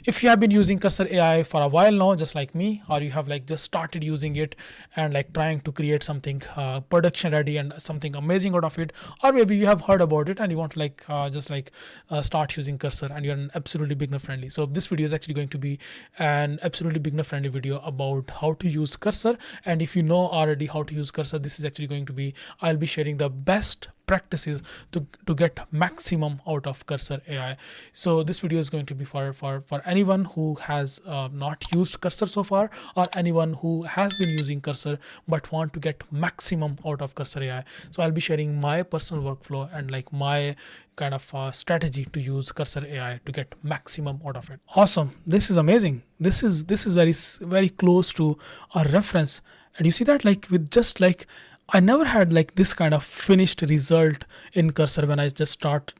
if you have been using Cursor AI for a while now, just like me, or you have like just started using it and like trying to create something production ready and something amazing out of it, or maybe you have heard about it and you want to like start using Cursor and you're an absolutely beginner friendly. So this video is actually going to be an absolutely beginner friendly video about how to use Cursor. And if you know already how to use Cursor, this is actually going to be, I'll be sharing the best practices to get maximum out of Cursor AI. So this video is going to be for anyone who has not used Cursor so far, or anyone who has been using Cursor but want to get maximum out of Cursor AI. So I'll be sharing my personal workflow and like my kind of strategy to use Cursor AI to get maximum out of it. Awesome, this is amazing. This is very close to a reference, and you see that like with just like I never had like this kind of finished result in Cursor when I just start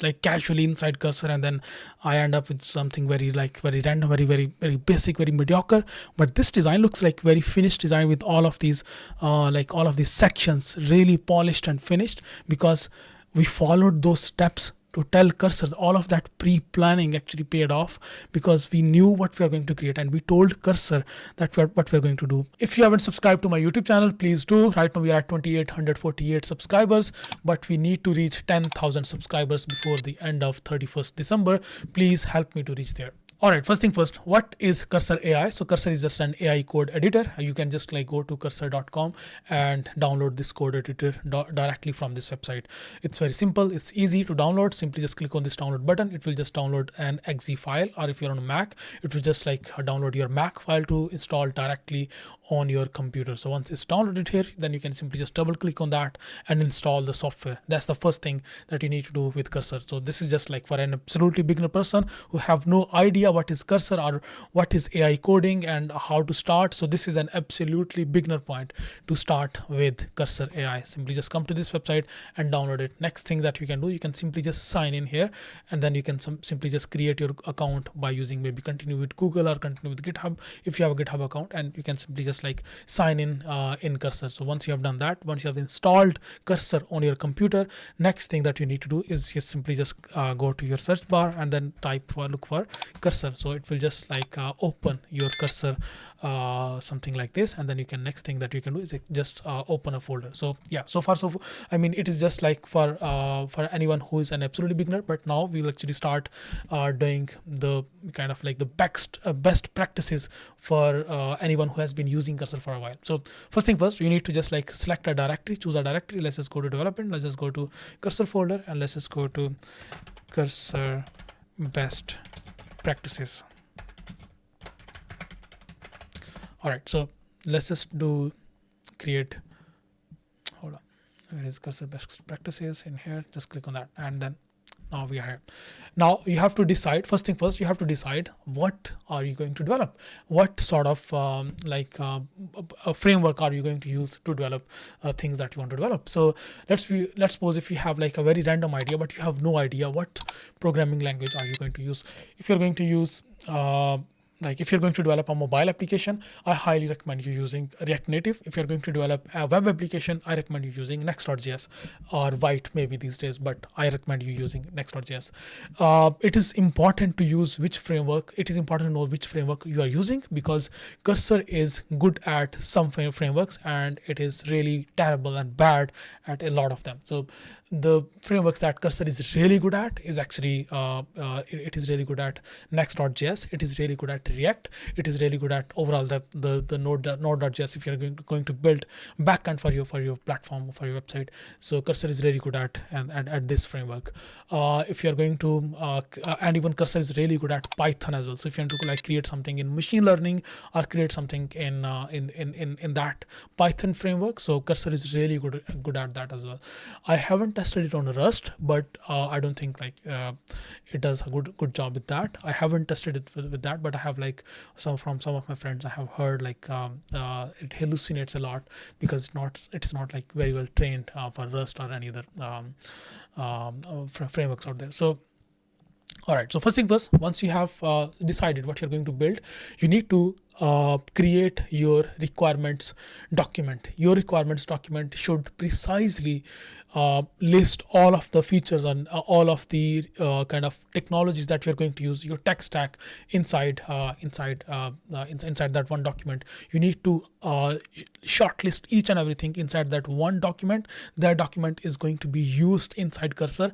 like casually inside Cursor, and then I end up with something very random, very basic, very mediocre. But this design looks like very finished design with all of these all of these sections really polished and finished, because we followed those steps to tell Cursor. All of that pre-planning actually paid off, because we knew what we are going to create and we told Cursor that what we're going to do. If you haven't subscribed to my YouTube channel, please do. Right now we are at 2,848 subscribers, but we need to reach 10,000 subscribers before the end of 31st December. Please help me to reach there. All right, first thing first, what is Cursor AI? So Cursor is just an AI code editor. You can just like go to cursor.com and download this code editor directly from this website. It's very simple. It's easy to download. Simply just click on this download button. It will just download an exe file, or if you're on a Mac, it will just like download your Mac file to install directly on your computer. So once it's downloaded here, then you can simply just double click on that and install the software. That's the first thing that you need to do with Cursor. So this is just like for an absolutely beginner person who have no idea what is Cursor or what is AI coding and how to start. So this is an absolutely beginner point to start with Cursor AI. Simply just come to this website and download it. Next thing that you can do, you can simply just sign in here, and then you can simply just create your account by using maybe continue with Google or continue with GitHub if you have a GitHub account, and you can simply just like sign in Cursor. So once you have done that, once you have installed Cursor on your computer, next thing that you need to do is just simply just go to your search bar and then look for Cursor. So it will just like open your Cursor something like this, and then you can, next thing that you can do is just open a folder. So yeah, so far so I mean it is just like for anyone who is an absolutely beginner, but now we'll actually start doing the kind of like the best practices for anyone who has been using Cursor for a while. So first thing first, you need to just like select a directory, choose a directory. Let's just go to development, let's just go to Cursor folder, and let's just go to Cursor best practices. All right, so let's just do create, hold on, where is Cursor best practices? In here, just click on that, and then now we are here. Now you have to decide, first thing first, you have to decide what are you going to develop, what sort of a framework are you going to use to develop things that you want to develop. So let's suppose if you have like a very random idea, but you have no idea what programming language are you going to use. If you're going to use if you're going to develop a mobile application, I highly recommend you using React Native. If you're going to develop a web application, I recommend you using Next.js or White maybe these days, but I recommend you using Next.js. It is important to use which framework. It is important to know which framework you are using, because Cursor is good at some frameworks and it is really terrible and bad at a lot of them. So the frameworks that Cursor is really good at is actually it is really good at Next.js. It is really good at React. It is really good at overall the Node.js if you're going to build backend for your platform, for your website. So Cursor is really good at this framework. If you're going to and even Cursor is really good at Python as well. So if you want to like create something in machine learning or create something in that Python framework, so Cursor is really good at that as well. I haven't tested it on Rust, but I don't think like it does a good job with that. I haven't tested it with that, but I have like from some of my friends I have heard like it hallucinates a lot because it is not like very well trained for Rust or any other frameworks out there. So all right, so first thing first, once you have decided what you're going to build, you need to create your requirements document. Your requirements document should precisely list all of the features and all of the kind of technologies that you're going to use, your tech stack inside that one document. You need to shortlist each and everything inside that one document. That document is going to be used inside Cursor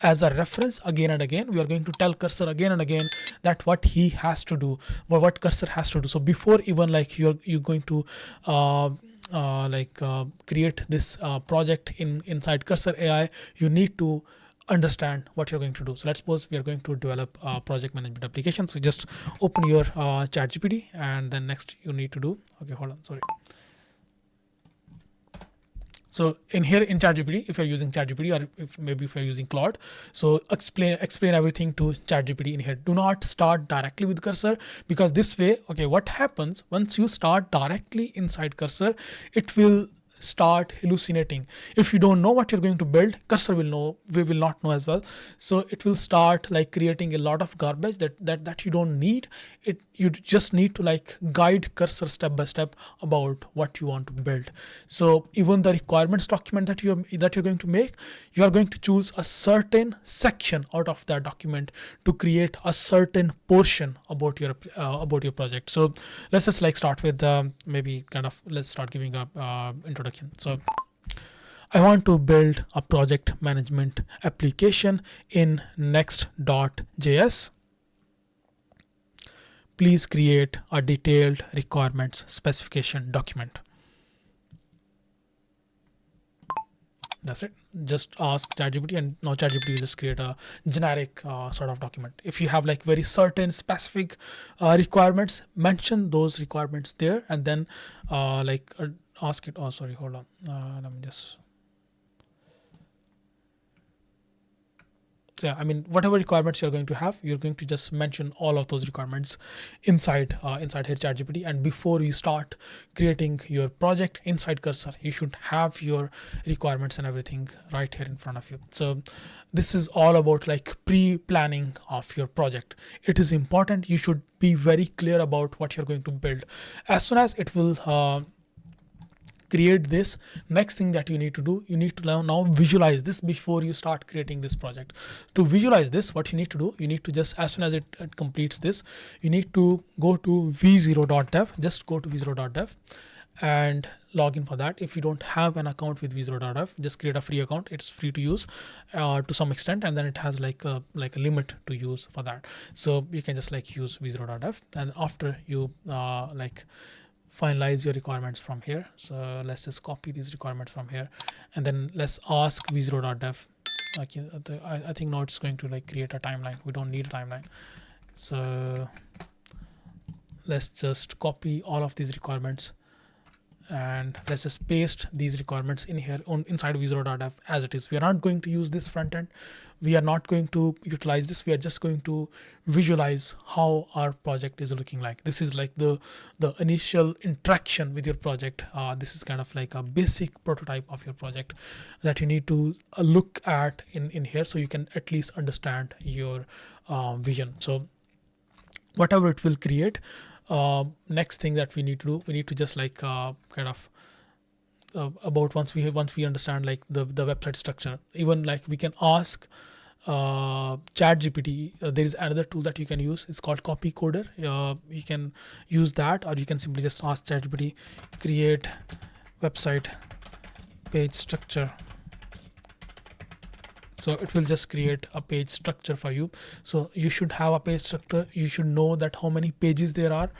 as a reference again and again. We are going to tell Cursor again and again that what he has to do, or what Cursor has to do. So before even like you're going to create this project inside Cursor AI, you need to understand what you're going to do. So let's suppose we are going to develop a project management application. So just open your Chatgpt, and then next you need to do, okay, hold on, sorry. So in here in Chatgpt, if you're using Chatgpt, or if you're using Claude, so explain everything to Chatgpt in here. Do not start directly with Cursor, because this way, okay, what happens once you start directly inside Cursor, it will start hallucinating. If you don't know what you're going to build, Cursor will know, we will not know as well. So it will start like creating a lot of garbage that you don't need. You just need to like guide Cursor step by step about what you want to build. So even the requirements document that you're going to make, you are going to choose a certain section out of that document to create a certain portion about your project. So let's just like start with maybe kind of, let's start giving a introduction. So I want to build a project management application in Next.js. Please create a detailed requirements specification document. That's it. Just ask Chatgpt, and now Chatgpt will just create a generic sort of document. If you have like very certain specific requirements, mention those requirements there, and then ask it. Oh, sorry, hold on. Let me just. So yeah, I mean, whatever requirements you're going to have, you're going to just mention all of those requirements inside here Chatgpt. And before you start creating your project inside Cursor, you should have your requirements and everything right here in front of you. So this is all about like pre-planning of your project. It is important. You should be very clear about what you're going to build. As soon as it will create this, next thing that you need to do, you need to now visualize this before you start creating this project. To visualize this, what you need to do, you need to just, as soon as it completes this, you need to go to v0.dev. Just go to v0.dev and log in for that. If you don't have an account with v0.dev, just create a free account. It's free to use to some extent, and then it has like a limit to use for that. So you can just like use v0.dev, and after you finalize your requirements from here. So let's just copy these requirements from here, and then let's ask v0.dev. I think now it's going to like create a timeline. We don't need a timeline. So let's just copy all of these requirements, and let's just paste these requirements in here inside v0.dev as it is. We are not going to use this front end. We are not going to utilize this. We are just going to visualize how our project is looking like. This is like the initial interaction with your project. This is kind of like a basic prototype of your project that you need to look at in here, so you can at least understand your vision. So whatever it will create, next thing that we need to do, we need to just like kind of about once we understand like the website structure, even like we can ask Chatgpt. There is another tool that you can use. It's called Copy Coder. You can use that, or you can simply just ask Chatgpt, create website page structure. So it will just create a page structure for you. So you should have a page structure. You should know that how many pages there are.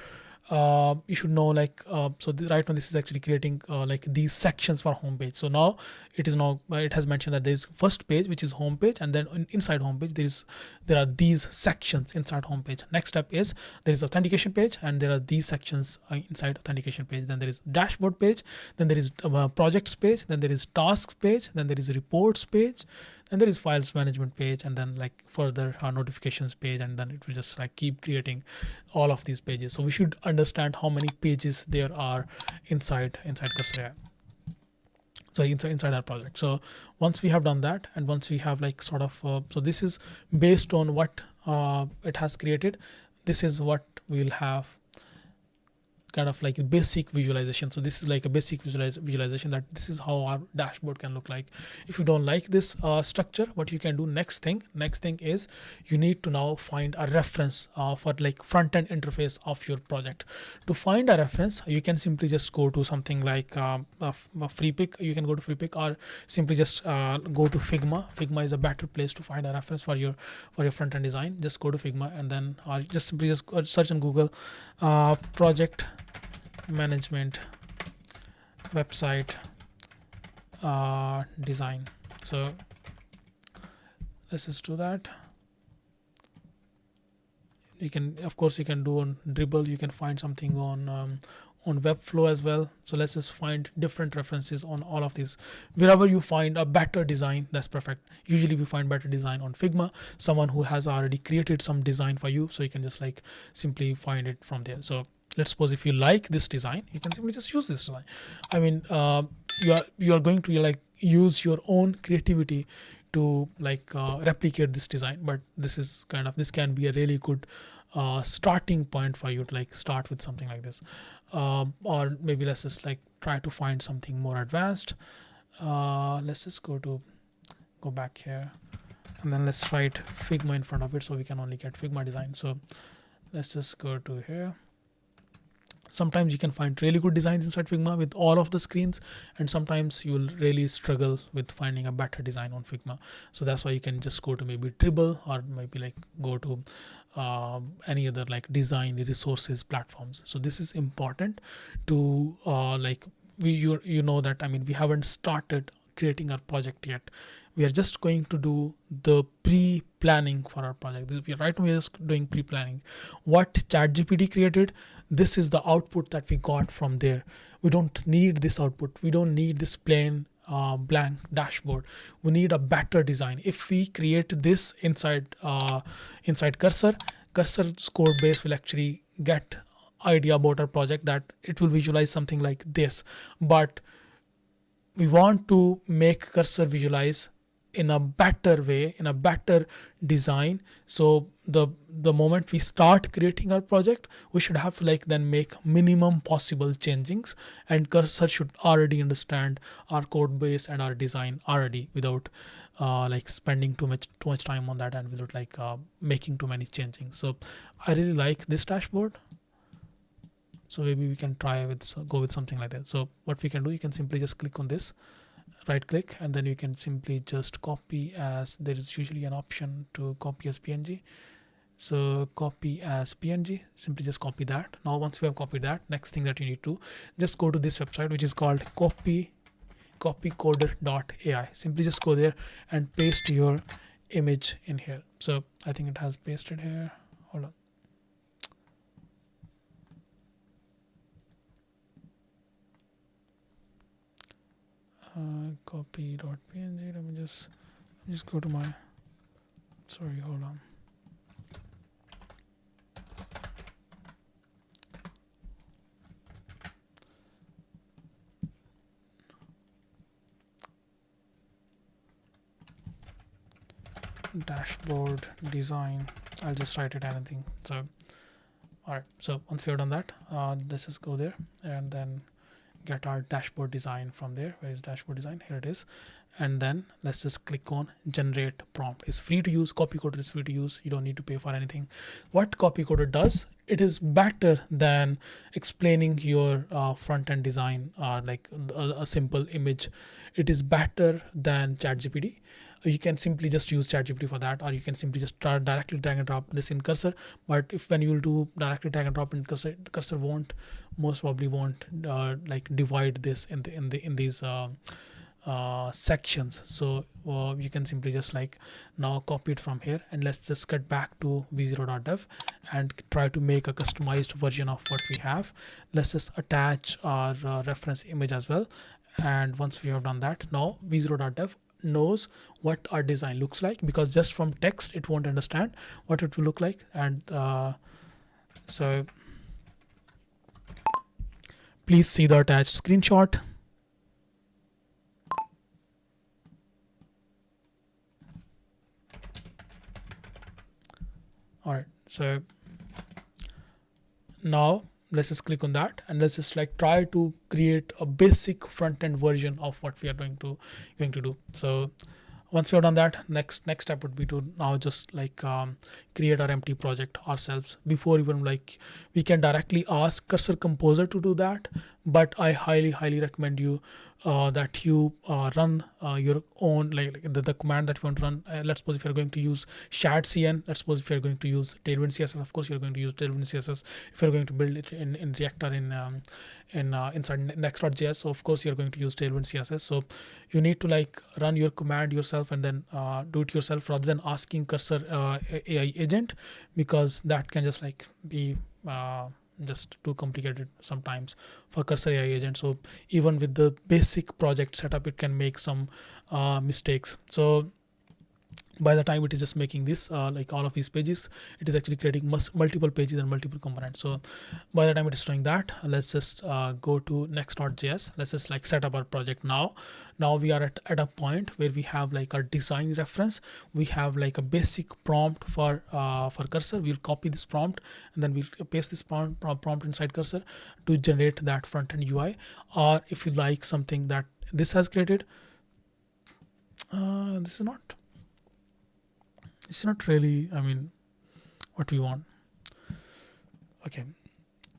You should know like right now this is actually creating like these sections for home page. So now it has mentioned that there is first page, which is home page, and then inside home page there are these sections inside home page. Next step is there is authentication page, and there are these sections inside authentication page. Then there is dashboard page, then there is projects page, then there is tasks page, then there is reports page, and there is files management page, and then like further notifications page, and then it will just like keep creating all of these pages. So we should understand how many pages there are inside Cursor. So inside our project. So once we have done that, and once we have like sort of so this is based on what it has created. This is what we'll have kind of like a basic visualization. So this is like a basic visualization that this is how our dashboard can look like. If you don't like this structure, what you can do next thing is you need to now find a reference for like front end interface of your project. To find a reference, you can simply just go to something like a free pick. You can go to free pick, or simply just go to Figma. Figma is a better place to find a reference for your front end design. Just go to Figma, and then or just simply just search on Google project management website design. So let's just do that. You can, of course, you can do on Dribble. You can find something on Webflow as well. So let's just find different references on all of these. Wherever you find a better design, that's perfect. Usually we find better design on Figma, someone who has already created some design for you, so you can just like simply find it from there. So let's suppose if you like this design, you can simply just use this design. I mean, you are going to like use your own creativity to like replicate this design, but this can be a really good starting point for you to like start with something like this. Or maybe let's just like try to find something more advanced. Let's just go back here, and then let's write Figma in front of it, so we can only get Figma design. So let's just go to here. Sometimes you can find really good designs inside Figma with all of the screens, and sometimes you'll really struggle with finding a better design on Figma. So that's why you can just go to maybe Dribble, or maybe like go to any other like design resources platforms. So this is important to like you know that, I mean, we haven't started creating our project yet. We are just going to do the pre-planning for our project. Right now we are just doing pre-planning. What ChatGPT created, this is the output that we got from there. We don't need this output. We don't need this plain blank dashboard. We need a better design. If we create this inside Cursor's code base will actually get idea about our project, that it will visualize something like this. But we want to make Cursor visualize in a better way, in a better design. So the moment we start creating our project, we should have to like then make minimum possible changings, and Cursor should already understand our code base and our design already, without like spending too much time on that, and without like making too many changing. So I really like this dashboard. So maybe we can try go with something like that. So what we can do, you can simply just click on this, right click, and then you can simply just copy as, there is usually an option to copy as PNG. So copy as PNG, simply just copy that. Now once we have copied that, next thing that you need to just go to this website, which is called copycoder.ai. Simply just go there and paste your image in here. So I think it has pasted here. Hold on. Copy.png. Let me just go to my, sorry, hold on. Dashboard design. I'll just write it anything. So all right, so once we've done that, let's just go there and then get our dashboard design from there. Where is dashboard design? Here it is. And then let's just click on generate prompt. It's free to use. Copycoder is free to use. You don't need to pay for anything. What Copycoder does, it is better than explaining your front end design, like a simple image. It is better than ChatGPT. You can simply just use ChatGPT for that, or you can simply just directly drag and drop this in Cursor. But if when you will do directly drag and drop in Cursor, Cursor won't, most probably won't like divide this in these sections. So you can simply just like now copy it from here, and let's just get back to v0.dev and try to make a customized version of what we have. Let's just attach our reference image as well. And once we have done that, now v0.dev knows what our design looks like, because just from text it won't understand what it will look like. And so please see the attached screenshot. All right, so now let's just click on that, and let's just like try to create a basic front end version of what we are going to do. So once we have done that, next step would be to now just like create our empty project ourselves. Before even like we can directly ask Cursor Composer to do that, but I highly recommend you that you run your own, like the command that you want to run. Let's suppose if you're going to use Shad.cn, let's suppose if you're going to use Tailwind CSS, of course you're going to use Tailwind CSS. If you're going to build it in React or in inside Next.js, so of course you're going to use Tailwind CSS. So you need to like run your command yourself and then do it yourself rather than asking Cursor AI agent, because that can just like be just too complicated sometimes for Cursor AI agent. So even with the basic project setup, it can make some mistakes. So by the time it is just making this like all of these pages, it is actually creating multiple pages and multiple components. So by the time it is doing that, let's just go to Next.js. Let's just like set up our project now. Now we are at a point where we have like our design reference. We have like a basic prompt for Cursor. We'll copy this prompt and then we'll paste this prompt inside Cursor to generate that front end UI. Or if you like something that this has created, this is not, it's not really, I mean, what we want. Okay,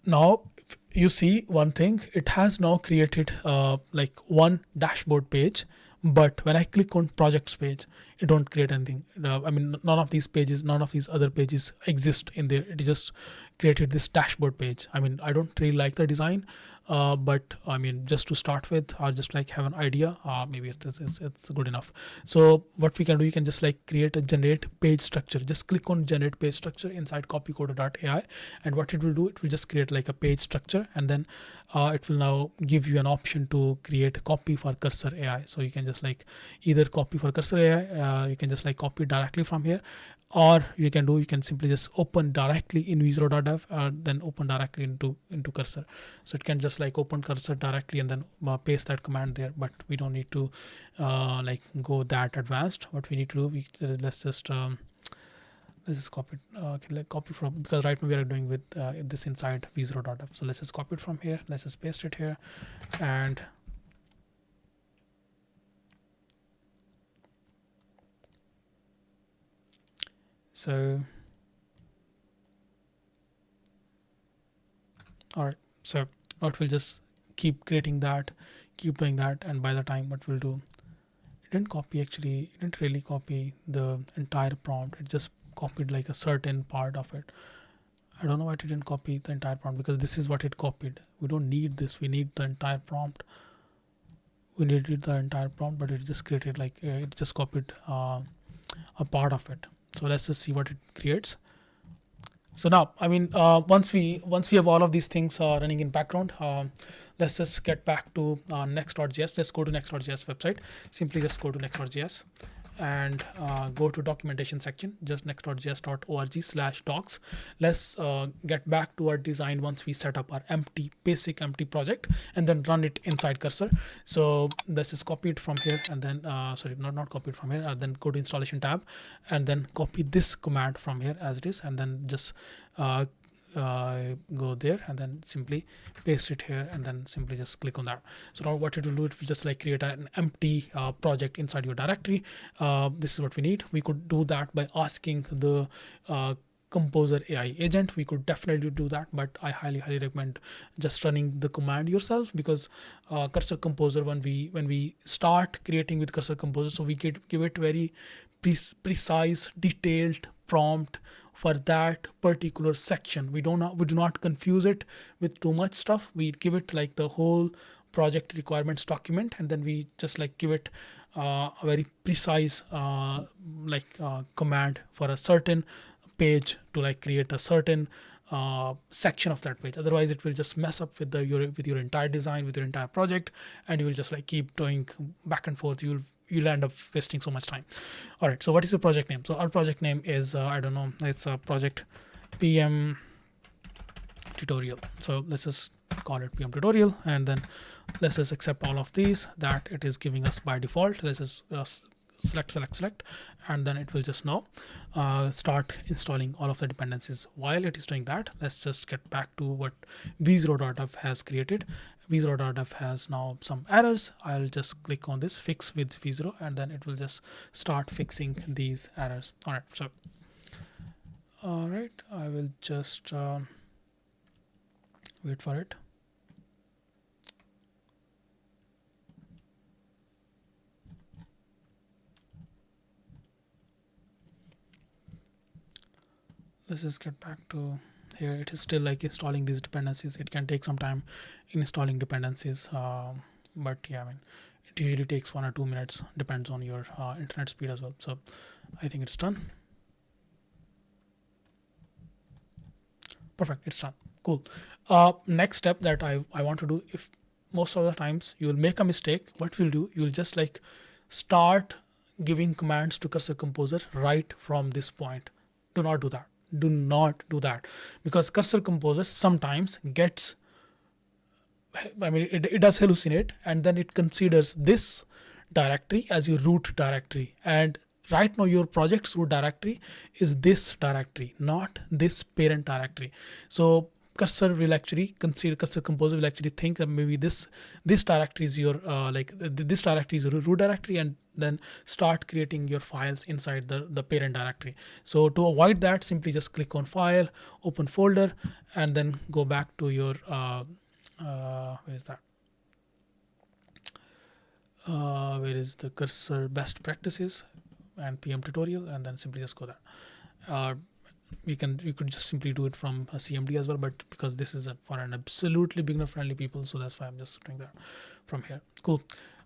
now if you see one thing, it has now created like one dashboard page, but when I click on projects page, it don't create anything. I mean, none of these pages, none of these other pages exist in there. It just created this dashboard page. I mean, I don't really like the design, but I mean, just to start with, or just like have an idea, maybe it's good enough. So what we can do, you can just like create a generate page structure. Just click on generate page structure inside copycoder.ai, and what it will do, it will just create like a page structure, and then it will now give you an option to create a copy for Cursor AI. So you can just like either copy for Cursor AI, you can just like copy directly from here, or you can simply just open directly in visual.dev, then open directly into Cursor. So it can just like open Cursor directly and then paste that command there, but we don't need to like go that advanced. What we need to do, let's just copy it. Okay, like copy from, because right now we are doing with this inside visual.dev. So let's just copy it from here. Let's just paste it here, and so all right. So what we'll just keep creating that, keep doing that, and by the time what we'll do, it didn't really copy the entire prompt. It just copied like a certain part of it. I don't know why it didn't copy the entire prompt, because this is what it copied. We don't need this. We need the entire prompt. We needed the entire prompt, but it just created like it just copied a part of it. So let's just see what it creates. So now, I mean, once we have all of these things running in background, let's just get back to Next.js. Let's go to Next.js website. Simply just go to Next.js and go to documentation section, just next.js.org/docs. Let's get back to our design once we set up our basic empty project, and then run it inside Cursor. So let's just copy it from here, and then sorry, not copy it from here, then go to installation tab, and then copy this command from here as it is, and then just go there and then simply paste it here, and then simply just click on that. So now what it will do, it will just like create an empty project inside your directory. This is what we need. We could do that by asking the Composer AI agent. We could definitely do that, but I highly recommend just running the command yourself, because Cursor Composer, when we start creating with Cursor Composer, so we give it very precise, detailed prompt for that particular section. We do not confuse it with too much stuff. We give it like the whole project requirements document, and then we just like give it a very precise command for a certain page to like create a certain section of that page. Otherwise it will just mess up with your entire design, with your entire project, and you will just like keep doing back and forth. You'll end up wasting so much time. All right, so what is the project name? So our project name is I don't know, it's a project PM tutorial. So let's just call it PM tutorial, and then let's just accept all of these that it is giving us by default. Let's just select, and then it will just now start installing all of the dependencies. While it is doing that, let's just get back to what v0.dev has created. v0.dev has now some errors. I'll just click on this fix with v0, and then it will just start fixing these errors. All right, so I will just wait for it. Let's just get back to here. It is still like installing these dependencies. It can take some time in installing dependencies, but yeah, I mean, it usually takes 1 or 2 minutes, depends on your internet speed as well. So I think it's done. Perfect, it's done. Cool. Next step that I want to do, if most of the times you will make a mistake, what we'll do, you'll just like start giving commands to Cursor Composer right from this point. Do not do that. Do not do that, because Cursor Composer sometimes gets, I mean, it does hallucinate, and then it considers this directory as your root directory. And right now your project's root directory is this directory, not this parent directory. So Cursor will actually consider, Cursor Composer will actually think that maybe this directory is your this directory is your root directory, and then start creating your files inside the parent directory. So to avoid that, simply just click on File, Open Folder, and then go back to your where is that? Where is the Cursor Best Practices and PM tutorial, and then simply just go there. You could just simply do it from a CMD as well, but because this is for an absolutely beginner friendly people, so that's why I'm just doing that from here. Cool.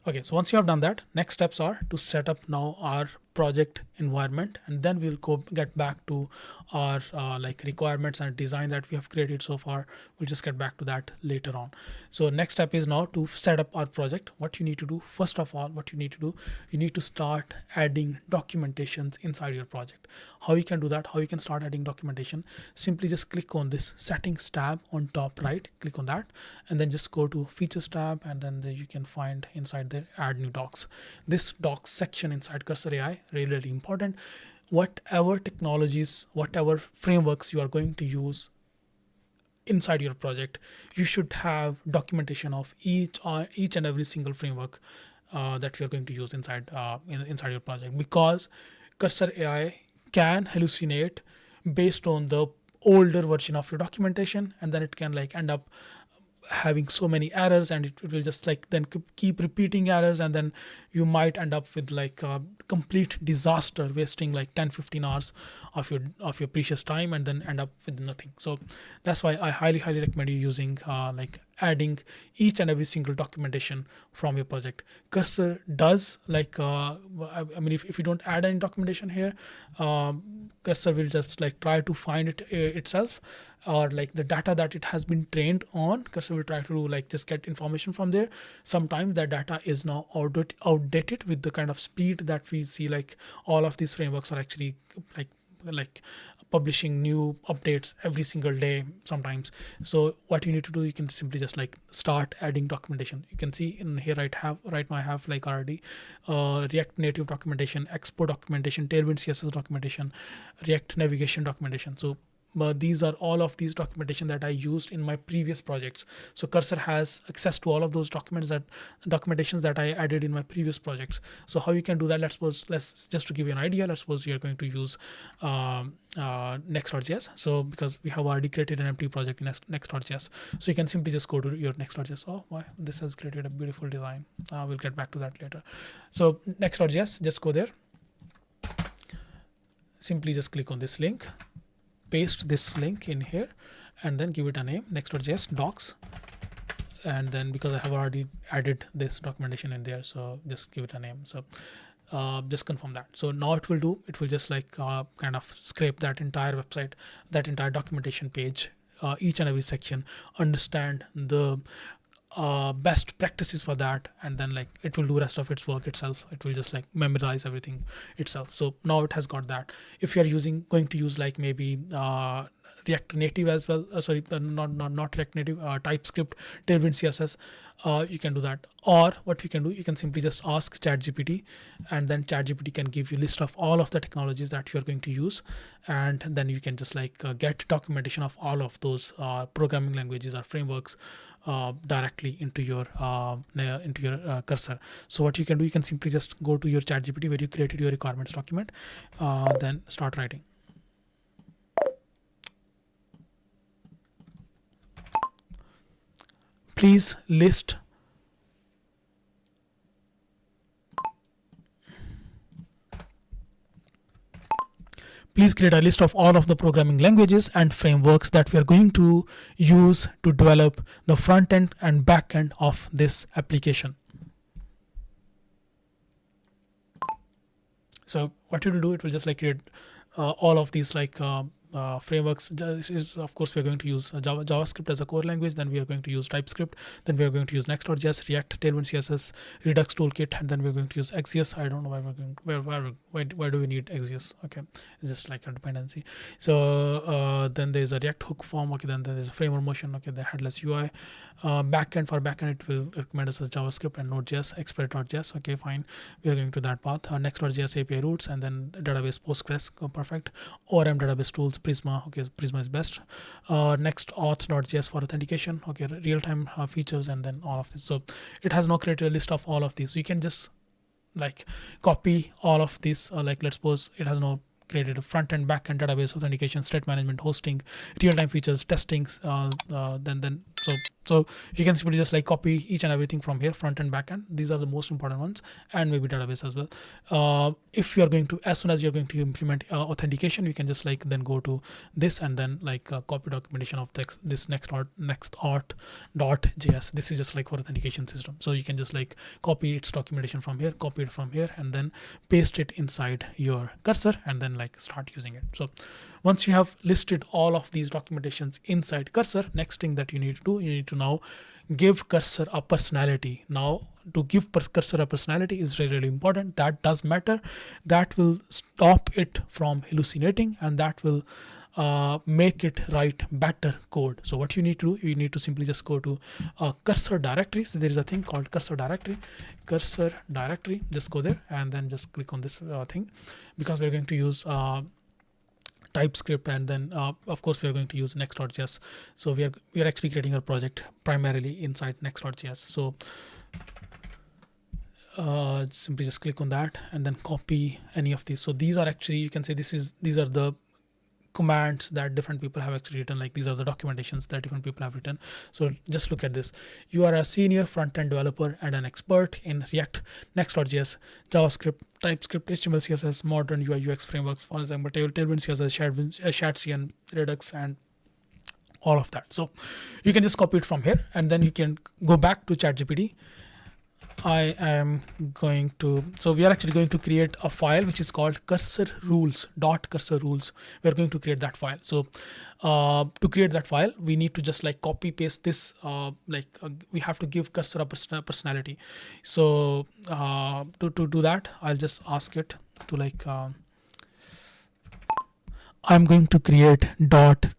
Okay, so once you have done that, next steps are to set up now our project environment, and then we'll get back to our like requirements and design that we have created so far. We'll just get back to that later on. So next step is now to set up our project. What you need to do, first of all, what you need to do, you need to start adding documentations inside your project. How you can do that, how you can start adding documentation, simply just click on this settings tab on top right, click on that, and then just go to features tab, and then you can find inside there add new docs. This docs section inside Cursor AI, really important. Whatever technologies, whatever frameworks you are going to use inside your project, you should have documentation of each and every single framework that you are going to use inside inside your project, because Cursor AI can hallucinate based on the older version of your documentation, and then it can like end up having so many errors, and it will just like then keep repeating errors, and then you might end up with like a complete disaster, wasting like 10-15 hours of your precious time, and then end up with nothing. So that's why I highly recommend you using like adding each and every single documentation from your project. Cursor does like I mean, if you don't add any documentation here, Cursor will just like try to find it itself, or like the data that it has been trained on, Cursor will try to like just get information from there. Sometimes that data is now outdated with the kind of speed that we see, like all of these frameworks are actually like publishing new updates every single day sometimes. So what you need to do, you can simply just like start adding documentation. You can see in here right now I have like already React Native documentation, Expo documentation, Tailwind CSS documentation, React navigation documentation. So these are all of these documentation that I used in my previous projects. So Cursor has access to all of those documentations that I added in my previous projects. So how you can do that, let's just to give you an idea, let's suppose you're going to use Next.js. So because we have already created an empty project in Next.js, so you can simply just go to your Next.js. Oh, why this has created a beautiful design. We'll get back to that later. So Next.js, just go there, simply just click on this link, paste this link in here, and then give it a name, Next.js docs. And then because I have already added this documentation in there, so just give it a name. So just confirm that. So now it will just like kind of scrape that entire website, that entire documentation page, each and every section, understand the best practices for that, and then like it will do rest of its work itself. It will just like memorize everything itself. So now it has got that. If you are going to use like maybe React Native as well. Not React Native, TypeScript, Tailwind CSS. You can do that. Or what you can do, you can simply just ask ChatGPT, and then ChatGPT can give you a list of all of the technologies that you are going to use, and then you can just get documentation of all of those programming languages or frameworks directly into your cursor. So what you can do, you can simply just go to your ChatGPT where you created your requirements document, then start writing. Please create a list of all of the programming languages and frameworks that we are going to use to develop the front end and back end of this application. So what it will do, it will just create all of these frameworks. Of course, we're going to use JavaScript as a core language. Then we are going to use TypeScript. Then we are going to use Next.js, React, Tailwind CSS, Redux Toolkit, and then we're going to use Axios. I don't know why we're going. Why do we need Axios? Okay, it's just like a dependency. So then there's a React hook form. Okay, then there's a framework motion. Okay, the headless UI. Backend, for backend, it will recommend us as JavaScript and Node.js, Express.js. Okay, fine. We are going to that path. Next.js API roots, and then database Postgres. Perfect. ORM database tools, Prisma. Okay, Prisma is best. Next auth.js for authentication. Okay, real-time features, and then all of this. So it has now created a list of all of these. You can just copy all of this. Let's suppose it has now created a front end, back end, database, authentication, state management, hosting, real-time features, testings. So you can simply just copy each and everything from here, front end, back end. These are the most important ones, and maybe database as well. If you are going to, as soon as you're going to implement authentication, you can just then go to this and then copy documentation of this next art.js. This is just for authentication system. So you can just copy its documentation from here, copy it from here, and then paste it inside your cursor, and then start using it. So once you have listed all of these documentations inside cursor, next thing that you need to do, you need to now give cursor a personality. Now to give cursor a personality is really, really important. That does matter. That will stop it from hallucinating, and that will make it write better code. So what you need to do, you need to simply just go to cursor directory. So there is a thing called cursor directory. Just go there and then just click on this thing, because we're going to use TypeScript, and then of course we are going to use Next.js. So we are actually creating our project primarily inside Next.js. So simply just click on that and then copy any of these. So these are actually, you can say these are the commands that different people have actually written. These are the documentations that different people have written. So just look at this. You are a senior front-end developer and an expert in React, Next.js, JavaScript, TypeScript, HTML, CSS, modern UI UX frameworks, for example, Tailwind CSS, Shatcn, Redux, and all of that. So you can just copy it from here, and then you can go back to ChatGPT. I am going to, so we are actually going to create a file which is called cursor rules. We're going to create that file. So to create that file, we need to just copy paste this. We have to give cursor a personality. So to do that, I'll just ask it to I'm going to create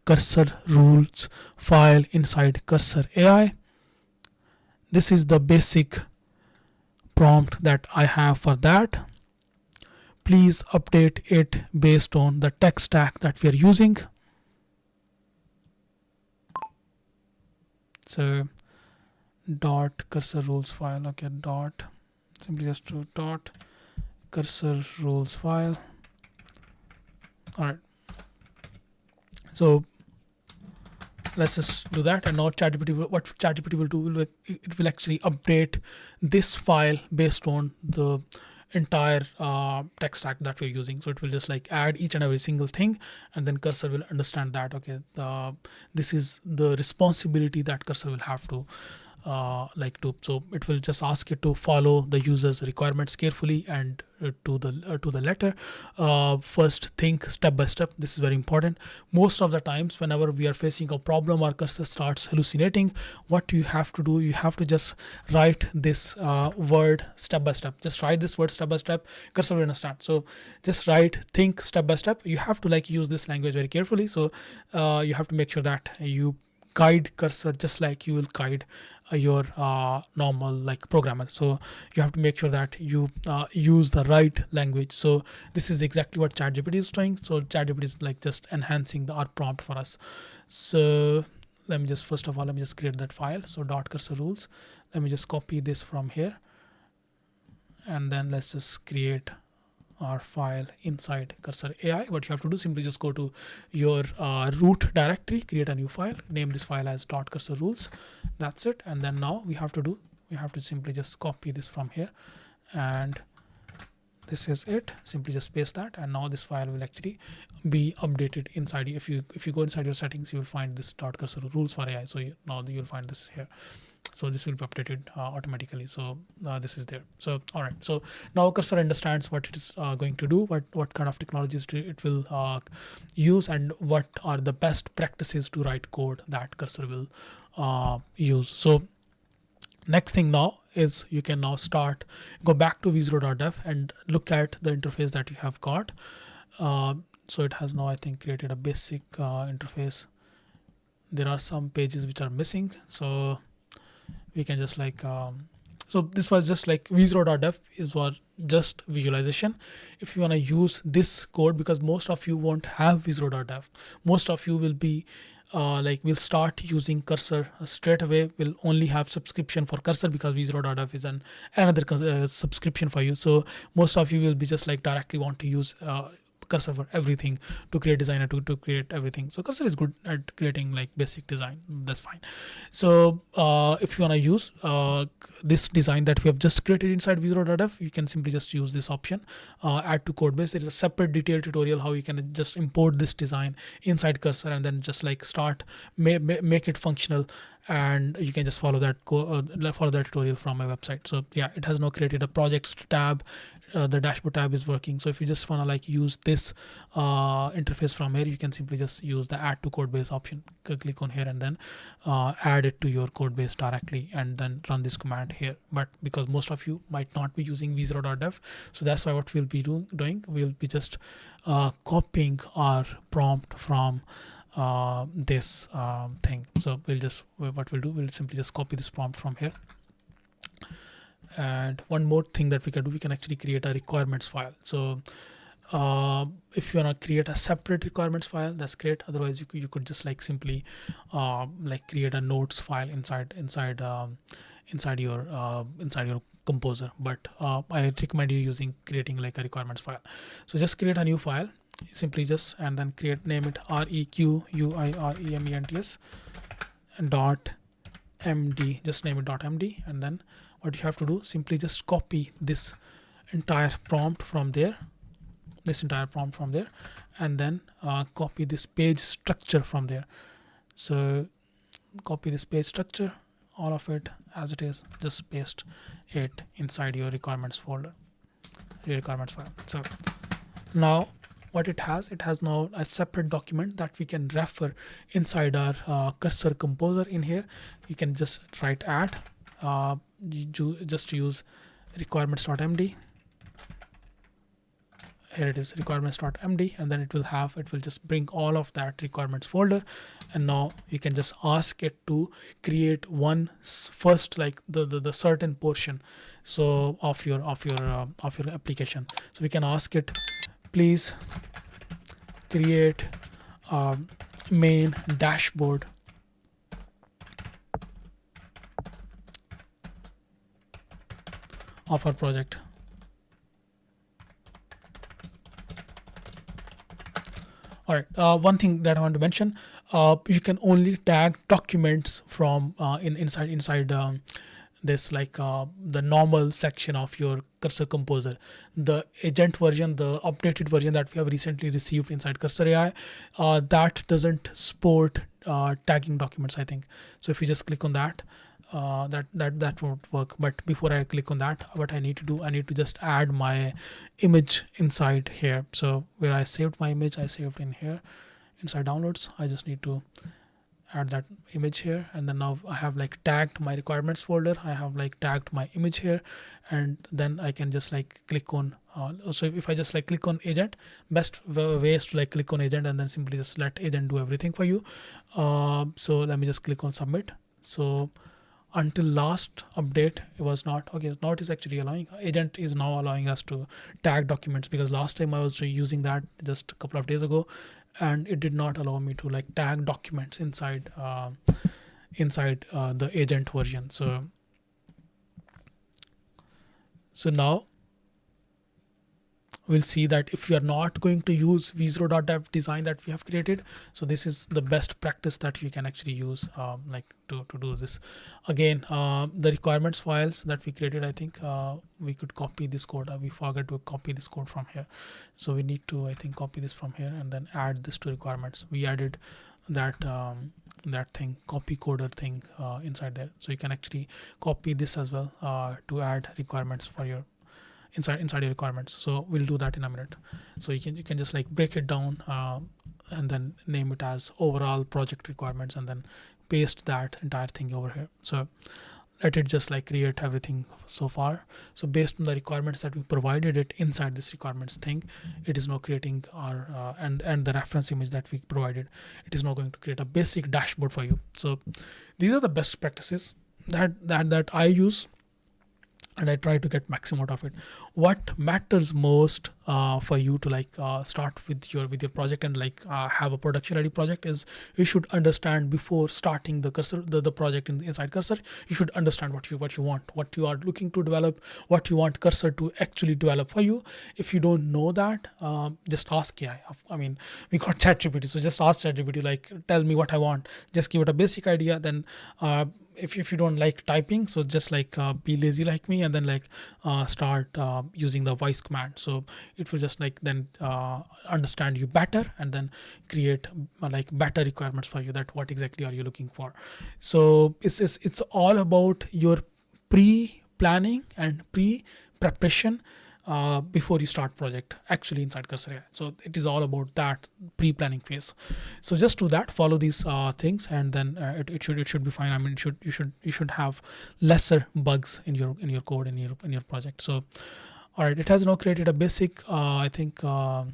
.cursor rules file inside cursor AI. This is the basic prompt that I have for that. Please update it based on the tech stack that we are using. So cursor rules file. Okay, simply just do cursor rules file. All right. So let's just do that. And now what ChatGPT will do, it will actually update this file based on the entire tech stack that we're using. So it will just add each and every single thing, and then cursor will understand that, okay, this is the responsibility that cursor will have to so it will just ask you to follow the user's requirements carefully and to the letter. First, think step by step. This is very important. Most of the times, whenever we are facing a problem, our cursor starts hallucinating. What you have to do, you have to just write this word step by step. Just write this word step by step. Cursor will understand. So just write think step by step. You have to use this language very carefully. So you have to make sure that you guide cursor just like you will guide your normal programmer. So you have to make sure that you use the right language. So this is exactly what ChatGPT is doing. So ChatGPT is just enhancing our prompt for us. So let me just first of all, let me just create that file. So dot cursor rules. Let me just copy this from here, and then let's just create our file inside cursor AI. What you have to do, simply just go to your root directory, create a new file, name this file as dot cursor rules. That's it. And then now we have to simply just copy this from here, and this is it. Simply just paste that, and now this file will actually be updated inside. If you go inside your settings, you will find this dot cursor rules for AI. So now you'll find this here. So this will be updated automatically. So this is there. So all right. So now cursor understands what it is going to do, what kind of technologies it will use, and what are the best practices to write code that cursor will use. So next thing now is you can now go back to v0.dev and look at the interface that you have got. So it has now, I think, created a basic interface. There are some pages which are missing. So we can just so this was just v0.dev is for just visualization. If you want to use this code, because most of you won't have v0.dev, most of you will be will start using cursor straight away, will only have subscription for cursor because v0.dev is another subscription for you. So most of you will be just directly want to use cursor for everything, to create design and to create everything. So cursor is good at creating basic design. That's fine. So if you want to use this design that we have just created inside v0.dev, you can simply just use this option, add to code base. There is a separate detailed tutorial how you can just import this design inside cursor and then just start make it functional, and you can just follow that follow that tutorial from my website. So yeah, it has now created a projects tab. The dashboard tab is working. So if you just want to use this interface from here, you can simply just use the add to code base option. Click on here and then add it to your code base directly, and then run this command here. But because most of you might not be using v0.dev, so that's why what we'll be doing, we'll be just copying our prompt from this thing. So what we'll do, we'll simply just copy this prompt from here. And one more thing that we can do, we can actually create a requirements file. So if you want to create a separate requirements file, that's great. Otherwise you could just simply create a notes file inside your composer. But I recommend you creating a requirements file. So just create a new file, simply just, and then name it requirements and .md. Just name it .md, and then what you have to do, simply just copy this entire prompt from there, and then copy this page structure from there. So copy this page structure, all of it as it is, just paste it inside your requirements folder, your requirements file. So now what it has now a separate document that we can refer inside our cursor composer. In here you can just write add, just use requirements.md. Here it is, requirements.md, and then it will just bring all of that requirements folder. And now you can just ask it to create first the certain portion so of your application. So we can ask it, please create main dashboard of our project. All right. One thing that I want to mention, you can only tag documents from inside this the normal section of your cursor composer. The agent version, the updated version that we have recently received inside cursor AI, that doesn't support tagging documents, I think. So if you just click on that, that won't work. But before I click on that, what I need to do, I need to just add my image inside here. So where I saved my image, I saved in here inside downloads. I just need to add that image here, and then now I have like tagged my requirements folder, I have like tagged my image here, and then I can just like click on so if I just like click on agent, best way is to like click on agent and then simply just let agent do everything for you. So let me just click on submit. So until last update it was not okay. Now it is actually allowing, agent is now allowing us to tag documents, because last time I was using that just a couple of days ago and it did not allow me to like tag documents inside the agent version. So now we'll see that if you are not going to use v0.dev design that we have created, so this is the best practice that you can actually use like to do this. Again, the requirements files that we created, I think we could copy this code. We forgot to copy this code from here, so we need to, I think, copy this from here and then add this to requirements. We added that that thing, copy coder thing inside there, so you can actually copy this as well to add requirements for your inside your requirements. So we'll do that in a minute. So you can just like break it down and then name it as overall project requirements and then paste that entire thing over here. So let it just like create everything so far. So based on the requirements that we provided it inside this requirements thing, it is now creating our and the reference image that we provided, it is now going to create a basic dashboard for you. So these are the best practices that I use, and I try to get maximum out of it. What matters most for you to like start with your project and like have a production ready project is you should understand before starting the cursor, the project inside cursor. You should understand what you want, what you are looking to develop, what you want cursor to actually develop for you. If you don't know that, just ask AI. I mean, we got Chatgpt, so just ask Chatgpt, like tell me what I want. Just give it a basic idea. Then if you don't like typing, so just like be lazy like me and then like start using the voice command. So it will just like then understand you better and then create like better requirements for you, that what exactly are you looking for. So it's all about your pre-planning and pre-preparation before you start project actually inside Cursor AI. So it is all about that pre-planning phase. So just do that, follow these things, and then it should be fine. I mean, you should have lesser bugs in your code in your project. So all right, it has now created a basic I think a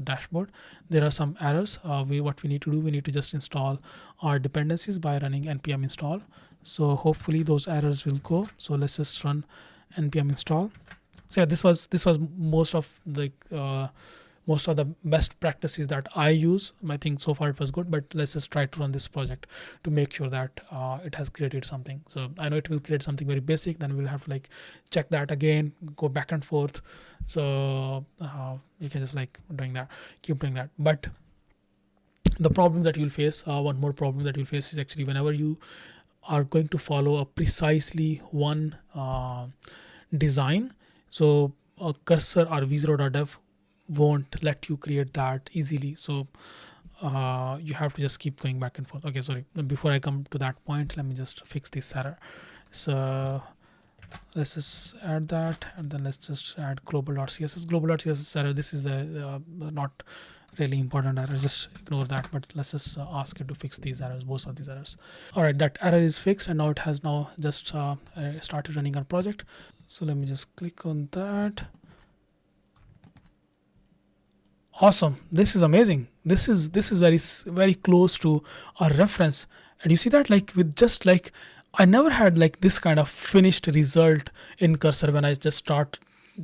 dashboard. There are some errors. What we need to do, we need to just install our dependencies by running npm install. So hopefully those errors will go. So let's just run npm install. So yeah, this was most of the best practices that I use. I think so far it was good, but let's just try to run this project to make sure that it has created something. So I know it will create something very basic, then we'll have to like check that again, go back and forth. So you can just like keep doing that. But the problem that you'll face, one more problem that you'll face is actually whenever you are going to follow a precisely one design. So cursor or v0.dev won't let you create that easily. So you have to just keep going back and forth. Okay, sorry. Before I come to that point, let me just fix this error. So let's just add that, and then let's just add global.css. Global.css error. This is a not really important error. Just ignore that. But let's just ask it to fix these errors, both of these errors. All right, that error is fixed, and now it has now just started running our project. So let me just click on that. Awesome. This is amazing. This is very close to our reference. And you see that like with just like, I never had like this kind of finished result in Cursor when I just start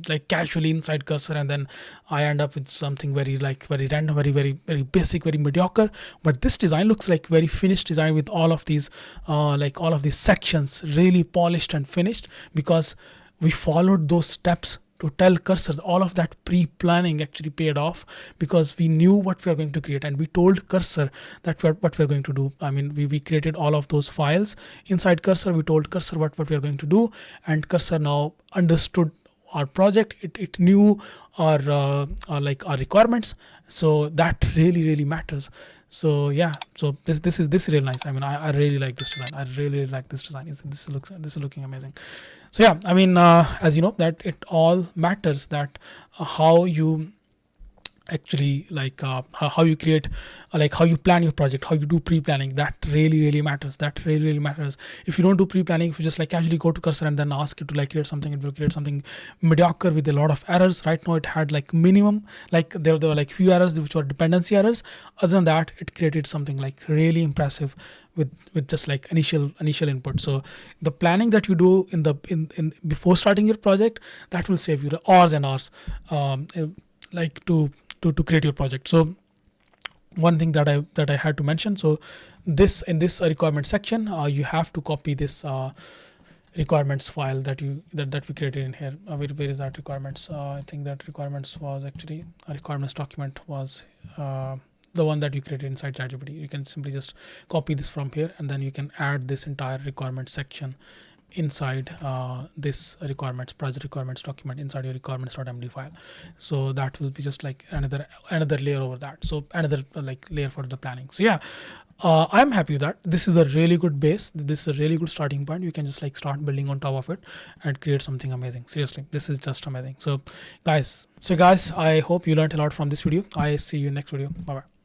like casually inside Cursor, and then I end up with something very random, very basic, very mediocre. But this design looks like very finished design with all of these like all of these sections really polished and finished, because we followed those steps to tell Cursor. All of that pre-planning actually paid off, because we knew what we are going to create, and we told Cursor that what we're going to do. I mean, we created all of those files inside Cursor. We told Cursor what we are going to do, and Cursor now understood our project, it knew our like our requirements. So that really matters. So yeah, so this is really nice. I mean, I really like this design. I really like this design. This is looking amazing. So yeah, I mean, as you know, that it all matters, that how you actually like how you create like how you plan your project, how you do pre-planning. That really matters. That really matters. If you don't do pre-planning, if you just like casually go to cursor and then ask it to like create something, it will create something mediocre with a lot of errors. Right now it had like minimum, like there were like few errors which were dependency errors. Other than that, it created something like really impressive with just like initial input. So the planning that you do in before starting your project, that will save you hours and hours, like to create your project. So one thing that I had to mention, so this in this requirement section, you have to copy this requirements file that we created in here. Where is that requirements? I think that requirements was actually a requirements document was the one that you created inside Chatgpt. You can simply just copy this from here, and then you can add this entire requirement section inside this requirements project requirements document inside your requirements.md file. So that will be just like another layer over that. So another like layer for the planning. So yeah, I'm happy with that. This is a really good base. This is a really good starting point. You can just like start building on top of it and create something amazing. Seriously, this is just amazing. So guys, I hope you learned a lot from this video. I see you in next video. Bye bye.